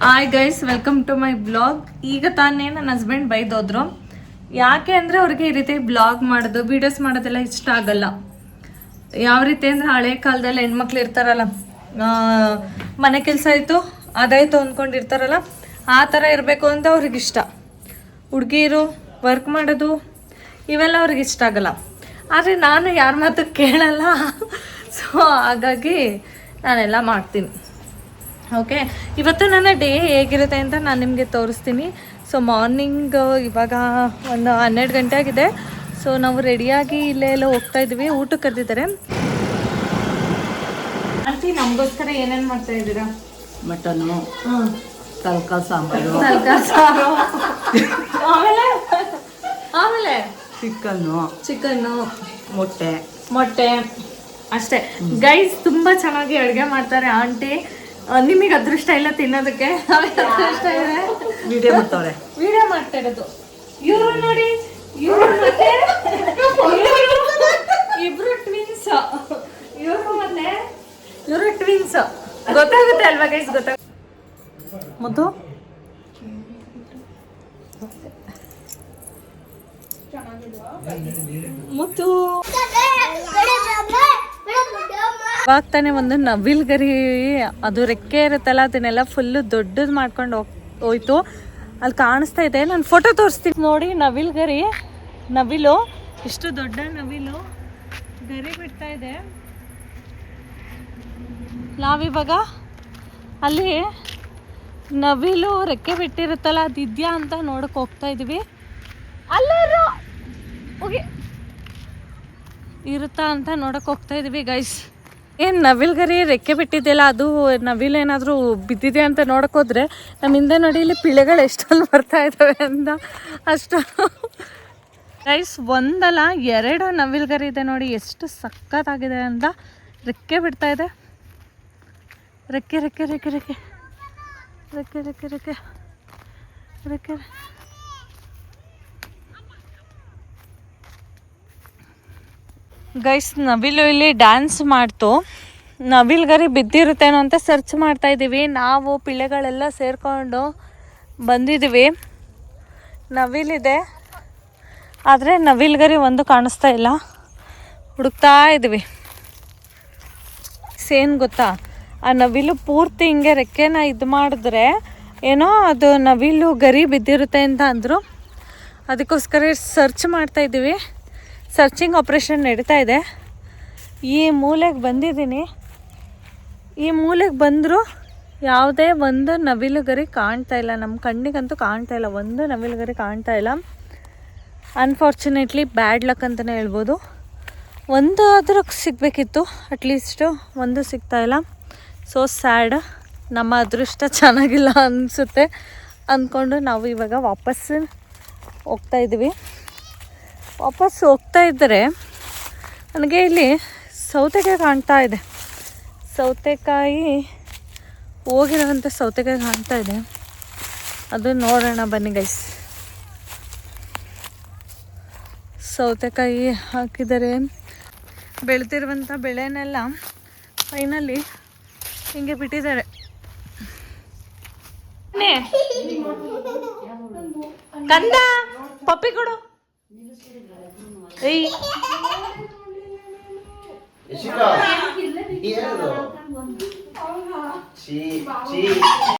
Hi guys, welcome to my blog. ಈಗ ತಾನೇ ನನ್ನ ಹಸ್ಬೆಂಡ್ ಬೈದೋದ್ರು. ಯಾಕೆ ಅಂದರೆ ಅವ್ರಿಗೆ ಈ ರೀತಿ ಬ್ಲಾಗ್ ಮಾಡೋದು, ವೀಡಿಯೋಸ್ ಮಾಡೋದೆಲ್ಲ ಇಷ್ಟ ಆಗಲ್ಲ. ಯಾವ ರೀತಿ ಅಂದರೆ ಹಳೆ ಕಾಲದಲ್ಲಿ ಹೆಣ್ಮಕ್ಳು ಇರ್ತಾರಲ್ಲ, ಮನೆ ಕೆಲಸ ಆಯಿತು ಅದಾಯಿತು ಅಂದ್ಕೊಂಡಿರ್ತಾರಲ್ಲ, ಆ ಥರ ಇರಬೇಕು ಅಂತ ಅವ್ರಿಗೆ ಇಷ್ಟ. ಹುಡುಗಿರು ವರ್ಕ್ ಮಾಡೋದು ಇವೆಲ್ಲ ಅವ್ರಿಗೆ ಇಷ್ಟ ಆಗಲ್ಲ. ಆದರೆ ನಾನು ಯಾರ ಮಾತು ಕೇಳಲ್ಲ. ಸೊ ಹಾಗಾಗಿ ನಾನೆಲ್ಲ ಮಾಡ್ತೀನಿ. ಓಕೆ, ಇವತ್ತು ನನ್ನ ಡೇ ಹೇಗಿರುತ್ತೆ ಅಂತ ನಾನು ನಿಮಗೆ ತೋರಿಸ್ತೀನಿ. ಸೊ ಮಾರ್ನಿಂಗ್ ಇವಾಗ ಒಂದು 12 ಗಂಟೆ ಆಗಿದೆ. ಸೊ ನಾವು ರೆಡಿಯಾಗಿ ಇಲ್ಲೇ ಎಲ್ಲ ಹೋಗ್ತಾ ಇದ್ದೀವಿ. ಊಟಕ್ಕೆ ಕರೆದಿದ್ದಾರೆ. ಆಂಟಿ, ನಮಗೋಸ್ಕರ ಏನೇನು ಮಾಡ್ತಾ ಇದ್ದೀರಾ? ಮಟನು, ತಲ್ಕ ಸಾಂಬಾರು, ಸಾರು, ಆಮೇಲೆ ಆಮೇಲೆ ಚಿಕನ್ನು, ಮೊಟ್ಟೆ ಅಷ್ಟೇ. ಗೈಸ್, ತುಂಬ ಚೆನ್ನಾಗಿ ಅಡುಗೆ ಮಾಡ್ತಾರೆ ಆಂಟಿ. ನಿಮಗೆ ಅದೃಷ್ಟ ಇಲ್ಲ ತಿನ್ನೋದಕ್ಕೆ, ಅದೃಷ್ಟ ಇದೆ. ವಿಡಿಯೋ ಮಾಡ್ತಾ ಇರೋದು ಇವರು ನೋಡಿ. ಇಬ್ರು ಟ್ವಿನ್ಸ್, ಇವರು ಟ್ವಿನ್ಸ್. ಗೊತ್ತಾಗುತ್ತೆ ಅಲ್ವಾ ಗೈಸ್? ಮತ್ತು ಇವಾಗ ತಾನೇ ಒಂದು ನವಿಲ್ಗರಿ, ಅದು ರೆಕ್ಕೆ ಇರುತ್ತಲ್ಲ, ಅದನ್ನೆಲ್ಲ ಫುಲ್ಲು ದೊಡ್ಡದು ಮಾಡ್ಕೊಂಡು ಹೋಯ್ತು. ಅಲ್ಲಿ ಕಾಣಿಸ್ತಾ ಇದೆ, ನಾನು ಫೋಟೋ ತೋರಿಸ್ತೀನಿ ನೋಡಿ. ನವಿಲು ಇಷ್ಟು ದೊಡ್ಡ ನವಿಲು ಗರಿ ಬಿಡ್ತಾ ಇದೆ. ನಾವಿವಾಗ ಅಲ್ಲಿ ನವಿಲು ರೆಕ್ಕೆ ಬಿಟ್ಟಿರುತ್ತಲ್ಲ, ಅದಿದ್ಯಾ ಅಂತ ನೋಡಕ್ಕೆ ಹೋಗ್ತಾ ಇದ್ದೀವಿ. ಅಲ್ಲರೂ ಹೋಗಿ ಇರುತ್ತಾ ಅಂತ ನೋಡಕ್ಕೆ ಹೋಗ್ತಾ ಇದ್ದೀವಿ ಗೈಸ್. ಏನು ನವಿಲ್ಗರಿ ರೆಕ್ಕೆ ಬಿಟ್ಟಿದೆಯಲ್ಲ, ಅದು ನವಿಲೇನಾದರೂ ಬಿದ್ದಿದೆ ಅಂತ ನೋಡಕ್ಕೆ ಹೋದ್ರೆ ನಮ್ಮ ಹಿಂದೆ ನೋಡಿ ಇಲ್ಲಿ ಪಿಳೆಗಳು ಎಷ್ಟೊಂದು ಬರ್ತಾ ಇದ್ದಾವೆ ಅಂತ. ಅಷ್ಟು ಗೈಸ್, ಒಂದಲ್ಲ 2 ನವಿಲ್ಗರಿ ಇದೆ ನೋಡಿ, ಎಷ್ಟು ಸಖತ್ತಾಗಿದೆ ಅಂತ. ರೆಕ್ಕೆ ಬಿಡ್ತಾ ಇದೆ. ರೆಕ್ಕೆ ರೆಕ್ಕೆ ರೆಕ್ಕೆ ರೆಕ್ಕೆ ರೆಕ್ಕೆ ರೆಕ್ಕೆ ರೆಕ್ಕೆ ರೆಕ್ಕೆ ಗೈಸ್, ನವಿಲು ಇಲ್ಲಿ ಡ್ಯಾನ್ಸ್ ಮಾಡ್ತು. ನವಿಲ್ಗರಿ ಬಿದ್ದಿರುತ್ತೇನೋ ಅಂತ ಸರ್ಚ್ ಮಾಡ್ತಾ ಇದ್ದೀವಿ. ನಾವು ಪಿಳ್ಳೆಗಳೆಲ್ಲ ಸೇರಿಕೊಂಡು ಬಂದಿದ್ದೀವಿ. ನವಿಲಿದೆ, ಆದರೆ ನವಿಲ್ಗರಿ ಒಂದು ಕಾಣಿಸ್ತಾ ಇಲ್ಲ. ಹುಡುಕ್ತಾ ಇದ್ದೀವಿ. ಏನು ಗೊತ್ತಾ, ಆ ನವಿಲು ಪೂರ್ತಿ ಹಿಂಗೆ ರೆಕ್ಕೆನ ಇದು ಮಾಡಿದ್ರೆ ಏನೋ ಅದು ನವಿಲು ಗರಿ ಬಿದ್ದಿರುತ್ತೆ ಅಂತ ಅಂದರು. ಅದಕ್ಕೋಸ್ಕರ ಸರ್ಚ್ ಮಾಡ್ತಾ ಇದ್ದೀವಿ. ಸರ್ಚಿಂಗ್ ಆಪ್ರೇಷನ್ ನಡೀತಾ ಇದೆ. ಈ ಮೂಲೆಗೆ ಬಂದಿದ್ದೀನಿ. ಈ ಮೂಲೆಗೆ ಬಂದರೂ ಯಾವುದೇ ಒಂದು ನವಿಲುಗರಿ ಕಾಣ್ತಾ ಇಲ್ಲ. ನಮ್ಮ ಕಣ್ಣಿಗಂತೂ ಕಾಣ್ತಾ ಇಲ್ಲ, ಒಂದು ನವಿಲುಗರಿ ಕಾಣ್ತಾ ಇಲ್ಲ. ಅನ್ಫಾರ್ಚುನೇಟ್ಲಿ ಬ್ಯಾಡ್ ಲಕ್ ಅಂತಲೇ ಹೇಳ್ಬೋದು. ಒಂದು ಆದರೂ ಸಿಗಬೇಕಿತ್ತು, ಅಟ್ಲೀಸ್ಟು ಒಂದು ಸಿಗ್ತಾಯಿಲ್ಲ. So sad. ನಮ್ಮ ಅದೃಷ್ಟ ಚೆನ್ನಾಗಿಲ್ಲ ಅನಿಸುತ್ತೆ ಅಂದ್ಕೊಂಡು ನಾವು ಇವಾಗ ವಾಪಸ್ಸು ಹೋಗ್ತಾಯಿದ್ದೀವಿ. ವಾಪಸ್ ಹೋಗ್ತಾ ಇದ್ದರೆ ನನಗೆ ಇಲ್ಲಿ ಸೌತೆಕಾಯಿ ಕಾಣ್ತಾ ಇದೆ. ಸೌತೆಕಾಯಿ ಹೋಗಿರೋಂಥ ಸೌತೆಕಾಯಿ ಕಾಣ್ತಾ ಇದೆ. ಅದು ನೋಡೋಣ ಬನ್ನಿ ಗೈಸ್. ಸೌತೆಕಾಯಿ ಹಾಕಿದರೆ ಬೆಳೆದಿರುವಂಥ ಬೆಳೆನೆಲ್ಲ ಫೈನಲಿ ಹಿಂಗೆ ಬಿಟ್ಟಿದ್ದಾರೆ. ಕಂದ, ಪಪ್ಪಿ ಕೊಡು. ಏಯ್,